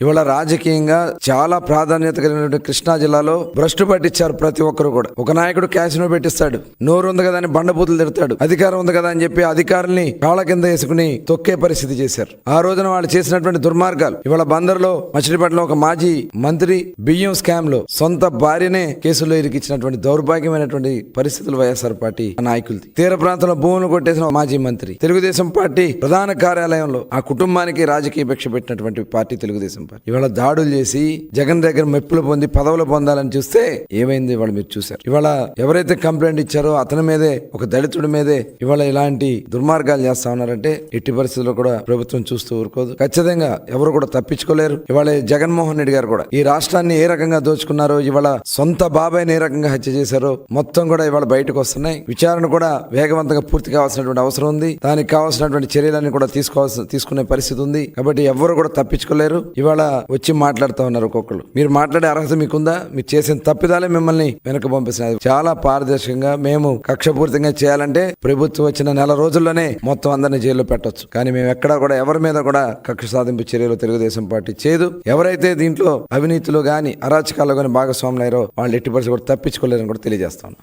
ఇవాళ రాజకీయంగా చాలా ప్రాధాన్యత కలిగిన కృష్ణా జిల్లాలో భ్రష్టు పట్టించారు ప్రతి ఒక్కరు కూడా. ఒక నాయకుడు క్యాసినో పెట్టిస్తాడు, నోరు ఉంది కదా అని బండబూతులు తిడతాడు, అధికారం ఉంది కదా అని చెప్పి అధికారుల్ని కాళ్ళ కింద వేసుకుని తొక్కే పరిస్థితి చేశారు. ఆ రోజున వాళ్ళు చేసినటువంటి దుర్మార్గాలు. ఇవాళ బందర్లో మచిలీపట్నంలో ఒక మాజీ మంత్రి బియ్యం స్కామ్ లో సొంత భార్యనే కేసుల్లో ఇరికిచ్చినటువంటి దౌర్భాగ్యమైనటువంటి పరిస్థితులు వైఎస్ఆర్ పార్టీ నాయకులది. తీర ప్రాంతంలో భూములు కొట్టేసిన మాజీ మంత్రి, తెలుగుదేశం పార్టీ ప్రధాన కార్యాలయంలో ఆ కుటుంబానికి రాజకీయ భిక్ష పెట్టినటువంటి పార్టీ తెలుగుదేశం. ఇవాళ దాడులు చేసి జగన్ దగ్గర మెప్పులు పొంది పదవులు పొందాలని చూస్తే ఏమైంది ఇవాళ మీరు చూశారు. ఇవాళ ఎవరైతే కంప్లైంట్ ఇచ్చారో అతని మీదే, ఒక దళితుడి మీదే ఇవాళ ఇలాంటి దుర్మార్గాలు చేస్తా ఉన్నారంటే ఎట్టి పరిస్థితుల్లో కూడా ప్రభుత్వం చూస్తూ ఊరుకోదు. ఖచ్చితంగా ఎవరు కూడా తప్పించుకోలేరు. ఇవాళ జగన్మోహన్ రెడ్డి గారు కూడా ఈ రాష్ట్రాన్ని ఏ రకంగా దోచుకున్నారో, ఇవాళ సొంత బాబాయ్ని ఏ రకంగా హత్య చేశారో మొత్తం కూడా ఇవాళ బయటకు వస్తున్నాయి. విచారణ కూడా వేగవంతంగా పూర్తి కావాల్సినటువంటి అవసరం ఉంది. దానికి కావాల్సినటువంటి చర్యలన్నీ కూడా తీసుకునే పరిస్థితి ఉంది. కాబట్టి ఎవరు కూడా తప్పించుకోలేరు. ఇవాళ వచ్చి మాట్లాడుతూ ఉన్నారు ఒక్కొక్కరు. మీరు మాట్లాడే అర్హత మీకుందా? మీరు చేసిన తప్పిదాలే మిమ్మల్ని వెనక పంపిస్తున్నారు. చాలా పారదర్శకంగా మేము కక్షపూరితంగా చేయాలంటే ప్రభుత్వం వచ్చిన నెల రోజుల్లోనే మొత్తం అందరినీ జైల్లో పెట్టొచ్చు. కానీ మేము ఎక్కడా కూడా ఎవరి మీద కూడా కక్ష సాధింపు చర్యలు తెలుగుదేశం పార్టీ చేయదు. ఎవరైతే దీంట్లో అవినీతిలో గాని అరాచకాల్లో గాని భాగస్వాములు అయ్యారో వాళ్ళు ఎట్టి పరిస్థితుల్లో కూడా తప్పించుకోలేరని కూడా తెలియజేస్తాను.